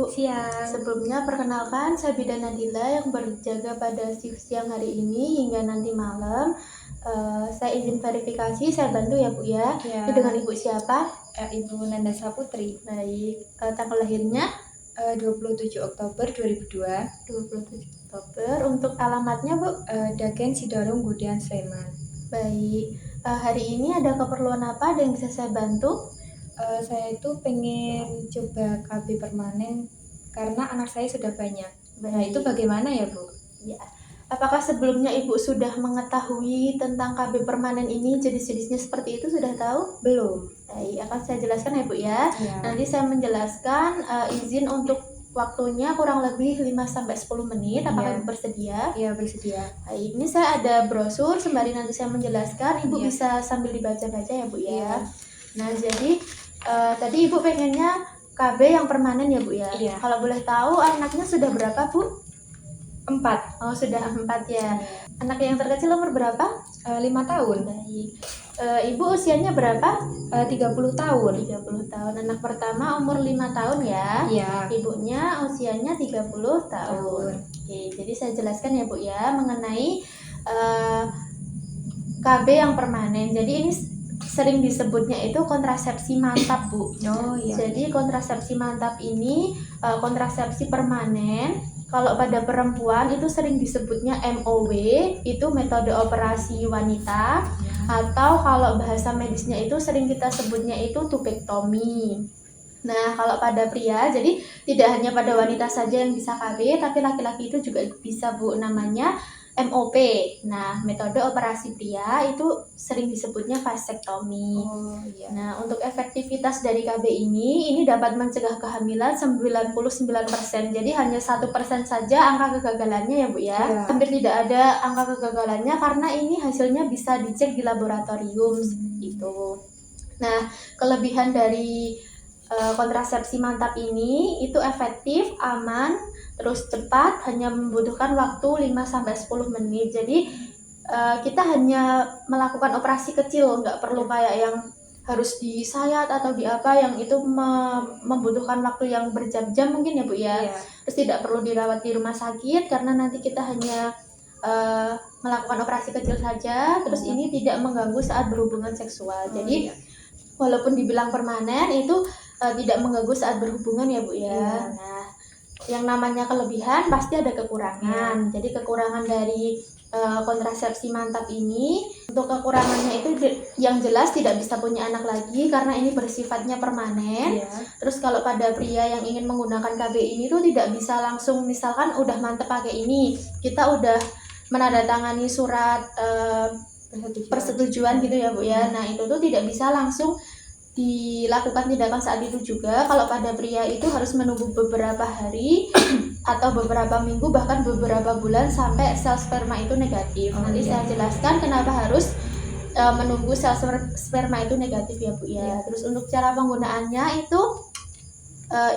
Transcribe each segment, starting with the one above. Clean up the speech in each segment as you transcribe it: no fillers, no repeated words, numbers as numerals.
Bu. Siang. Sebelumnya perkenalkan, saya Bidan Nadila yang berjaga pada shift siang hari ini hingga nanti malam. Saya izin verifikasi, saya bantu ya Bu ya. Ya. Ini dengan Ibu siapa? Ibu Nanda Saputri. Baik, tanggal lahirnya 27 Oktober 2002. 27 Oktober. Untuk alamatnya Bu? Dagen Sidoarjo Gudean Sleman. Baik, hari ini ada keperluan apa yang bisa saya bantu? Saya itu pengen coba KB permanen karena anak saya sudah banyak. Nah, itu bagaimana ya Bu? Ya. Apakah sebelumnya Ibu sudah mengetahui tentang KB permanen ini, jenis-jenisnya seperti itu sudah tahu? Belum. Baik, akan saya jelaskan ya Bu ya. Ya. Nanti saya menjelaskan izin untuk waktunya kurang lebih 5-10 menit. Apakah Ibu bersedia? Ya, bersedia. Baik, ini saya ada brosur sembari nanti saya menjelaskan. Ibu Ya. bisa sambil dibaca-baca ya Bu ya. Ya. Nah, jadi tadi Ibu pengennya KB yang permanen ya Bu ya. Iya. Kalau boleh tahu anaknya sudah berapa Bu? 4. Oh, sudah 4 ya. Ya. Anak yang terkecil umur berapa? 5 tahun. Baik. Ibu usianya berapa? 30 tahun. 30 tahun. Anak pertama umur 5 tahun ya. Iya. Ibunya usianya 30 tahun. Oke, jadi saya jelaskan ya Bu ya mengenai KB yang permanen. Jadi ini sering disebutnya itu kontrasepsi mantap Bu. Oh iya. Jadi kontrasepsi mantap ini kontrasepsi permanen. Kalau pada perempuan itu sering disebutnya MOW, itu metode operasi wanita. Atau kalau bahasa medisnya itu sering kita sebutnya itu tubektomi. Nah, kalau pada pria, jadi tidak hanya pada wanita saja yang bisa KB, tapi laki-laki itu juga bisa Bu, namanya MOP. Nah, metode operasi pria itu sering disebutnya vasektomi. Oh iya. Nah, untuk efektivitas dari KB ini dapat mencegah kehamilan 99%. Jadi hanya 1% saja angka kegagalannya ya Bu ya. Ya. Hampir tidak ada angka kegagalannya karena ini hasilnya bisa dicek di laboratorium gitu. Nah, kelebihan dari kontrasepsi mantap ini itu efektif, aman, terus cepat, hanya membutuhkan waktu 5-10 menit. Jadi kita hanya melakukan operasi kecil, nggak perlu kayak yang harus disayat atau di apa yang itu membutuhkan waktu yang berjam-jam mungkin ya Bu ya. Iya. Terus tidak perlu dirawat di rumah sakit karena nanti kita hanya melakukan operasi kecil saja. Terus ini tidak mengganggu saat berhubungan seksual. Jadi walaupun dibilang permanen itu tidak mengganggu saat berhubungan ya Bu ya. Iya. Nah, yang namanya kelebihan pasti ada kekurangan. Jadi kekurangan dari kontrasepsi mantap ini, untuk kekurangannya itu yang jelas tidak bisa punya anak lagi karena ini bersifatnya permanen. Iya. Terus kalau pada pria yang ingin menggunakan KB ini tuh tidak bisa langsung, misalkan udah mantep pakai ini, kita udah menandatangani surat persetujuan gitu ya Bu ya. Nah, itu tuh tidak bisa langsung dilakukan tindakan saat itu juga. Kalau pada pria itu harus menunggu beberapa hari atau beberapa minggu bahkan beberapa bulan sampai sel sperma itu negatif. Nanti saya jelaskan kenapa harus menunggu sel sperma itu negatif ya Bu ya. Terus untuk cara penggunaannya itu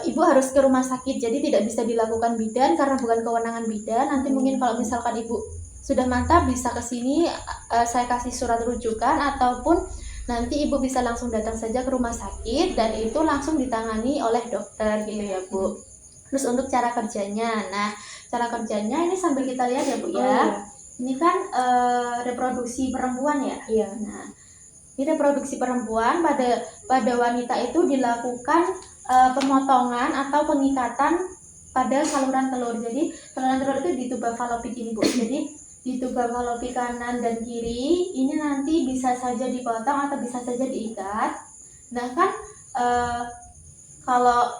Ibu harus ke rumah sakit, jadi tidak bisa dilakukan bidan karena bukan kewenangan bidan. Nanti mungkin kalau misalkan Ibu sudah mantap bisa ke sini, saya kasih surat rujukan ataupun nanti Ibu bisa langsung datang saja ke rumah sakit dan itu langsung ditangani oleh dokter gitu ya Bu. Terus untuk cara kerjanya, nah cara kerjanya ini sambil kita lihat ya Bu ya. Ini kan reproduksi perempuan ya. Iya. Nah, ini reproduksi perempuan pada wanita itu dilakukan pemotongan atau pengikatan pada saluran telur. Jadi saluran telur itu di tuba falopik ini Bu. Jadi di tuba falopik kanan dan kiri ini nanti bisa saja dipotong atau bisa saja diikat. Nah kan kalau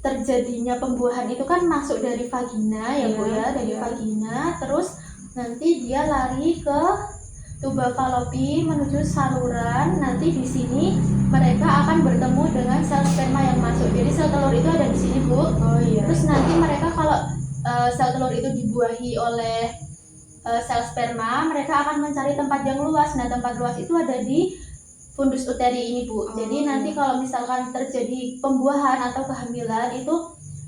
terjadinya pembuahan itu kan masuk dari vagina ya Bu ya, dari vagina terus nanti dia lari ke tuba falopi menuju saluran. Nanti di sini mereka akan bertemu dengan sel sperma yang masuk. Jadi sel telur itu ada di sini Bu. Oh iya. Terus nanti mereka kalau sel telur itu dibuahi oleh sel sperma, mereka akan mencari tempat yang luas. Nah, tempat luas itu ada di fundus uteri ini Bu. Jadi nanti kalau misalkan terjadi pembuahan atau kehamilan itu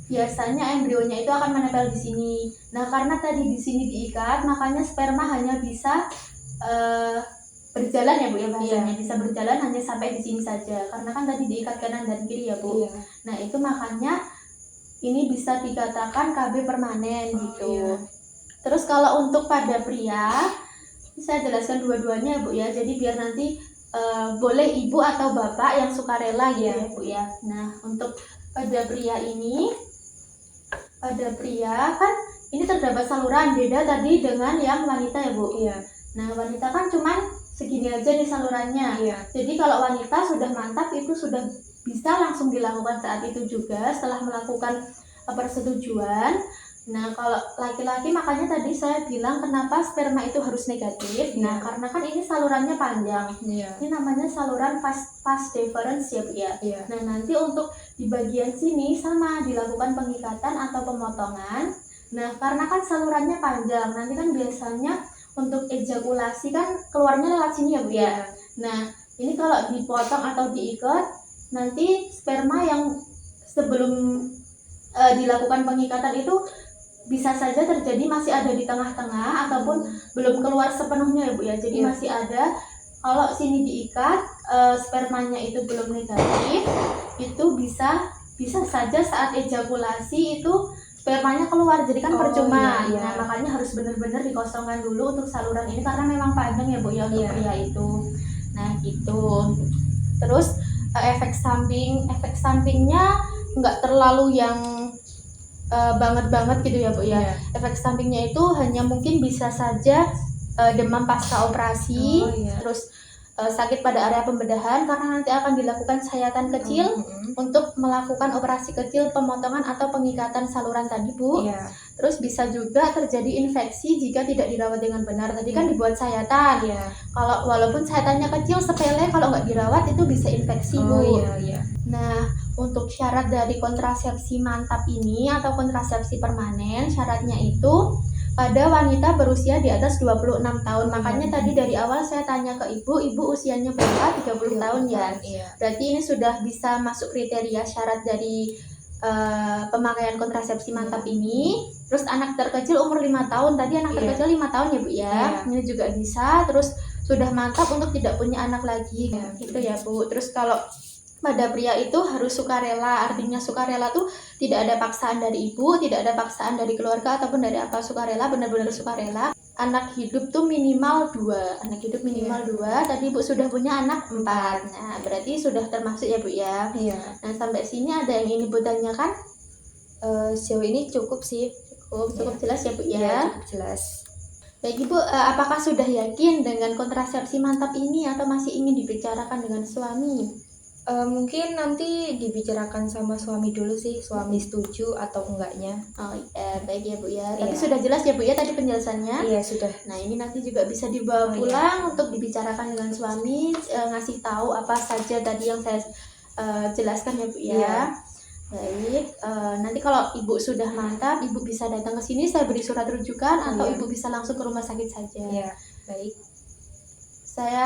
biasanya embrionya itu akan menempel di sini. Nah, karena tadi di sini diikat, makanya sperma hanya bisa berjalan ya Bu ya bahasanya. Bisa berjalan hanya sampai di sini saja. Karena kan tadi diikat kanan dan kiri ya Bu. Nah, itu makanya ini bisa dikatakan KB permanen gitu. Iya. Terus kalau untuk pada pria, saya jelaskan dua-duanya Bu ya. Jadi biar nanti boleh ibu atau bapak yang sukarela gitu ya Bu ya. Nah, untuk pada pria ini, pada pria kan ini terdapat saluran, beda tadi dengan yang wanita ya Bu. Iya. Nah, wanita kan cuman segini aja nih salurannya. Iya. Jadi kalau wanita sudah mantap itu sudah bisa langsung dilakukan saat itu juga setelah melakukan persetujuan. Nah, kalau laki-laki makanya tadi saya bilang kenapa sperma itu harus negatif. Nah, karena kan ini salurannya panjang. Iya. Ini namanya saluran vas deferens ya Bu ya. Iya. Nah, nanti untuk di bagian sini sama dilakukan pengikatan atau pemotongan. Nah, karena kan salurannya panjang, nanti kan biasanya untuk ejakulasi kan keluarnya lewat sini ya Bu ya. Nah, ini kalau dipotong atau diikat, nanti sperma yang sebelum dilakukan pengikatan itu bisa saja terjadi masih ada di tengah-tengah ataupun belum keluar sepenuhnya ya Bu ya. Jadi masih ada. Kalau sini diikat, spermanya itu belum negatif, itu bisa saja saat ejakulasi itu spermanya keluar, jadi kan percuma. Iya. Nah, makanya harus benar-benar dikosongkan dulu untuk saluran ini karena memang panjang ya Bu ya untuk pria itu. Nah, gitu. Terus efek sampingnya nggak terlalu yang banget gitu ya Bu ya. Efek sampingnya itu hanya mungkin bisa saja demam pasca operasi, terus sakit pada area pembedahan karena nanti akan dilakukan sayatan kecil untuk melakukan operasi kecil pemotongan atau pengikatan saluran tadi Bu. Terus bisa juga terjadi infeksi jika tidak dirawat dengan benar. Tadi kan dibuat sayatan. Kalau walaupun sayatannya kecil sepele, kalau nggak dirawat itu bisa infeksi Bu. Nah, untuk syarat dari kontrasepsi mantap ini atau kontrasepsi permanen, syaratnya itu pada wanita berusia di atas 26 tahun. Makanya tadi dari awal saya tanya ke ibu usianya berapa? 30 tahun ya. Berarti ini sudah bisa masuk kriteria syarat dari pemakaian kontrasepsi mantap ini. Terus anak terkecil umur 5 tahun. Tadi anak terkecil 5 tahun ya Bu ya. Ini juga bisa. Terus sudah mantap untuk tidak punya anak lagi. Gitu ya Bu. Terus kalau pada pria itu harus sukarela, artinya sukarela tuh tidak ada paksaan dari ibu, tidak ada paksaan dari keluarga ataupun dari apa, sukarela, benar-benar sukarela. Anak hidup tuh minimal 2, tadi Bu sudah punya anak 4, nah berarti sudah termasuk ya Bu ya. Nah sampai sini ada yang ini Bu tanyakan? Sejauh ini cukup sih, cukup jelas ya Bu ya. Cukup jelas. Baik Ibu, apakah sudah yakin dengan kontrasepsi mantap ini atau masih ingin dibicarakan dengan suami? Mungkin nanti dibicarakan sama suami dulu sih, suami setuju atau enggaknya. Oh iya, baik ya Bu ya. Tapi sudah jelas ya Bu ya tadi penjelasannya? Iya, sudah. Nah, ini nanti juga bisa dibawa pulang untuk dibicarakan dengan suami, ngasih tahu apa saja tadi yang saya jelaskan ya Bu ya. Baik, nanti kalau Ibu sudah mantap, Ibu bisa datang ke sini, saya beri surat rujukan atau Ibu bisa langsung ke rumah sakit saja. Baik.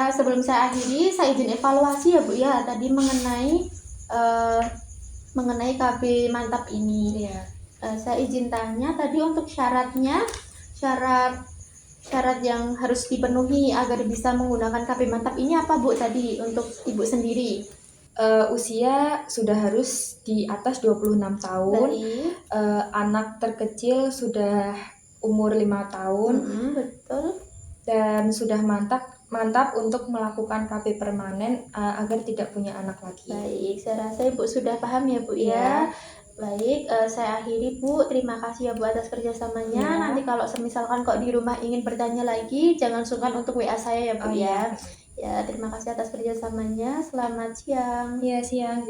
Sebelum saya akhiri, saya izin evaluasi ya Bu ya tadi mengenai KB mantap ini. Saya izin tanya tadi untuk syaratnya, syarat yang harus dipenuhi agar bisa menggunakan KB mantap ini apa Bu tadi untuk Ibu sendiri? Usia sudah harus di atas 26 tahun. Anak terkecil sudah umur 5 tahun. Betul. Dan sudah mantap untuk melakukan KB permanen agar tidak punya anak lagi. Baik, saya rasa Ibu sudah paham ya Bu ya. Baik, saya akhiri Bu. Terima kasih ya Bu atas kerjasamanya. Nanti kalau misalkan kok di rumah ingin bertanya lagi, jangan sungkan untuk WA saya ya Bu ya. Ya, terima kasih atas kerjasamanya. Selamat siang. Siang.